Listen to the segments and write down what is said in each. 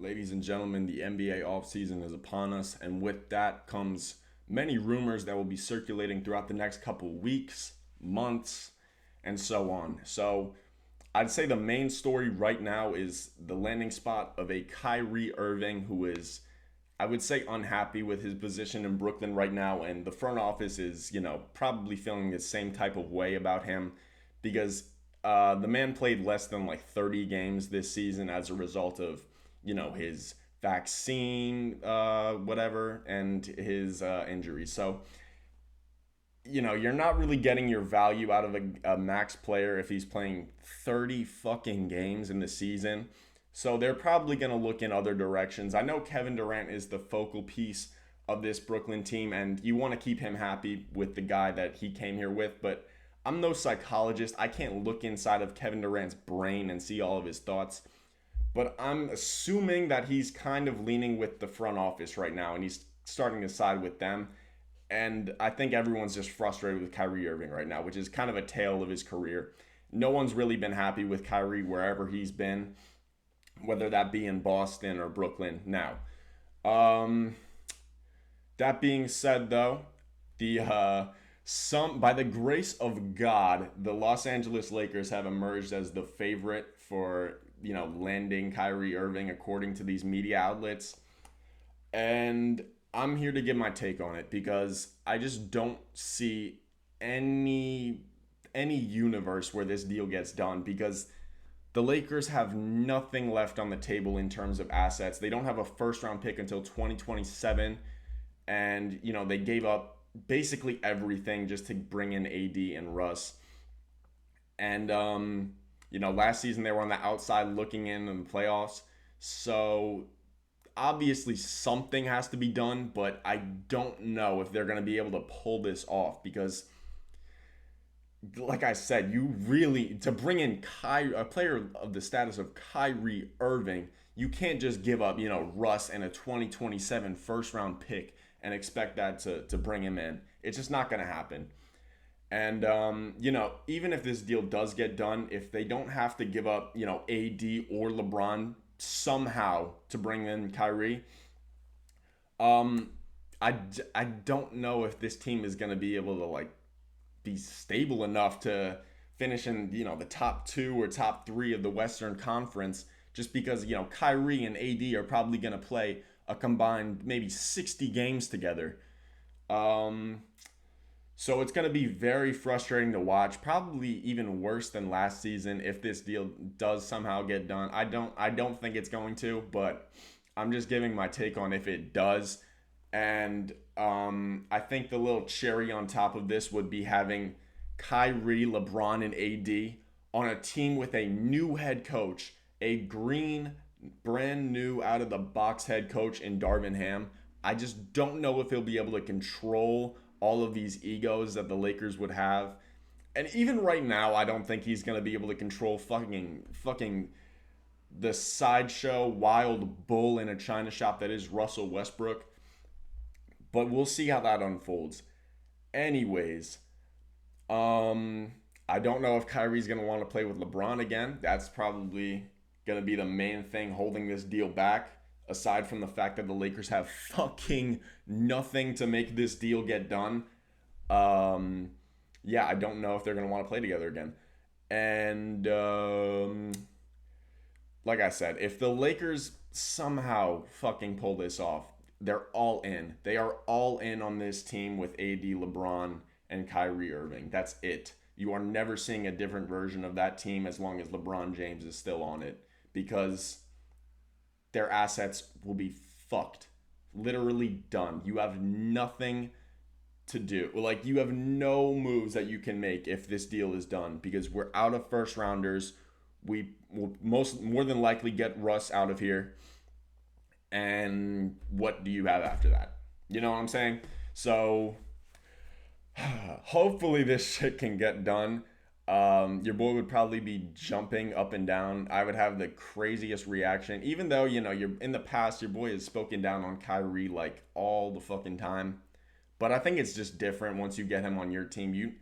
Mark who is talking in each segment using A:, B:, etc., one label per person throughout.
A: Ladies and gentlemen, the NBA offseason is upon us, and with that comes many rumors that will be circulating throughout the next couple weeks, months, and so on. So, I'd say the main story right now is the landing spot of a Kyrie Irving who is, I would say, unhappy with his position in Brooklyn right now, and the front office is, probably feeling the same type of way about him because the man played less than like 30 games this season as a result of, his vaccine, whatever, and his injury. So, you're not really getting your value out of a max player if he's playing 30 fucking games in the season. So they're probably going to look in other directions. I know Kevin Durant is the focal piece of this Brooklyn team, and you want to keep him happy with the guy that he came here with, but I'm no psychologist. I can't look inside of Kevin Durant's brain and see all of his thoughts. But I'm assuming that he's kind of leaning with the front office right now, and he's starting to side with them. And I think everyone's just frustrated with Kyrie Irving right now, which is kind of a tale of his career. No one's really been happy with Kyrie wherever he's been, whether that be in Boston or Brooklyn now. Um, that being said, though, the some by the grace of God, the Los Angeles Lakers have emerged as the favorite for landing Kyrie Irving according to these media outlets, and I'm here to give my take on it because I just don't see any any universe where this deal gets done because the Lakers have nothing left on the table in terms of assets. They don't have a first round pick until 2027, and they gave up basically everything just to bring in AD and Russ. And last season they were on the outside looking in the playoffs. So obviously something has to be done, but I don't know if they're going to be able to pull this off because, like I said, you really to bring in a player of the status of Kyrie Irving, you can't just give up Russ and a 2027 first round pick and expect that to bring him in. It's just not going to happen. And even if this deal does get done, if they don't have to give up AD or LeBron somehow to bring in Kyrie, um, I don't know if this team is going to be able to be stable enough to finish in the top two or top three of the Western Conference. Just because Kyrie and AD are probably going to play a combined maybe 60 games together. Um, so it's going to be very frustrating to watch. Probably even worse than last season if this deal does somehow get done. I don't think it's going to, but I'm just giving my take on if it does. And I think the little cherry on top of this would be having Kyrie, LeBron, and AD on a team with a new head coach, a green, brand new, out of the box head coach in Darvin Ham. I just don't know if he'll be able to control all of these egos that the Lakers would have. And even right now, I don't think he's going to be able to control fucking the sideshow wild bull in a china shop that is Russell Westbrook. But we'll see how that unfolds. Anyways, I don't know if Kyrie's going to want to play with LeBron again. That's probably going to be the main thing holding this deal back, aside from the fact that the Lakers have fucking nothing to make this deal get done. Yeah, I don't know if they're going to want to play together again. And like I said, if the Lakers somehow fucking pull this off, they're all in. They are all in on this team with AD, LeBron, and Kyrie Irving. That's it. You are never seeing a different version of that team as long as LeBron James is still on it because their assets will be fucked. Literally done. You have nothing to do. You have no moves that you can make if this deal is done because we're out of first rounders. We will more than likely get Russ out of here. And what do you have after that? You know what I'm saying? So hopefully this shit can get done. Your boy would probably be jumping up and down. I would have the craziest reaction, even though you're in the past. Your boy has spoken down on Kyrie all the fucking time, but I think it's just different once you get him on your team.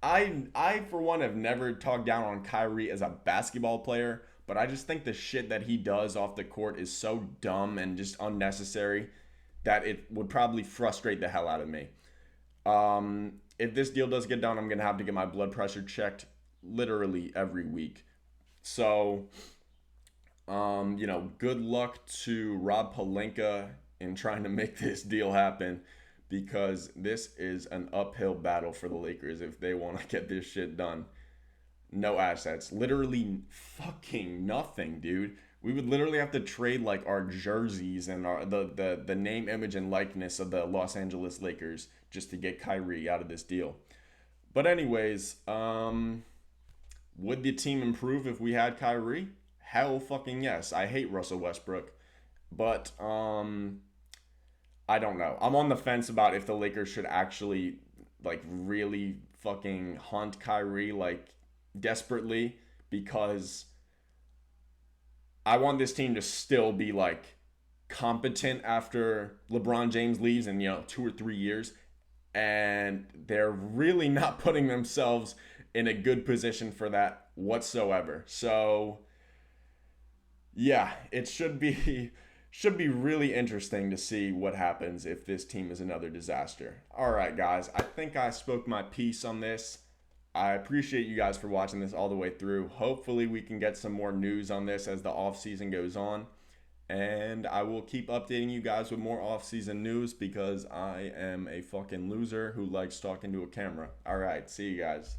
A: I for one have never talked down on Kyrie as a basketball player, but I just think the shit that he does off the court is so dumb and just unnecessary that it would probably frustrate the hell out of me. If this deal does get done, I'm gonna have to get my blood pressure checked literally every week. So, good luck to Rob Pelinka in trying to make this deal happen because this is an uphill battle for the Lakers if they want to get this shit done. No assets, literally fucking nothing, dude. We would literally have to trade like our jerseys and the name, image, and likeness of the Los Angeles Lakers just to get Kyrie out of this deal. But anyways, would the team improve if we had Kyrie? Hell fucking yes. I hate Russell Westbrook, but I don't know. I'm on the fence about if the Lakers should actually like really fucking hunt Kyrie like desperately because I want this team to still be like competent after LeBron James leaves in 2 or 3 years, and they're really not putting themselves in a good position for that whatsoever. So yeah, it should be really interesting to see what happens if this team is another disaster. All right, guys, I think I spoke my piece on this. I appreciate you guys for watching this all the way through. Hopefully we can get some more news on this as the off season goes on. And I will keep updating you guys with more off-season news because I am a fucking loser who likes talking to a camera. All right, see you guys.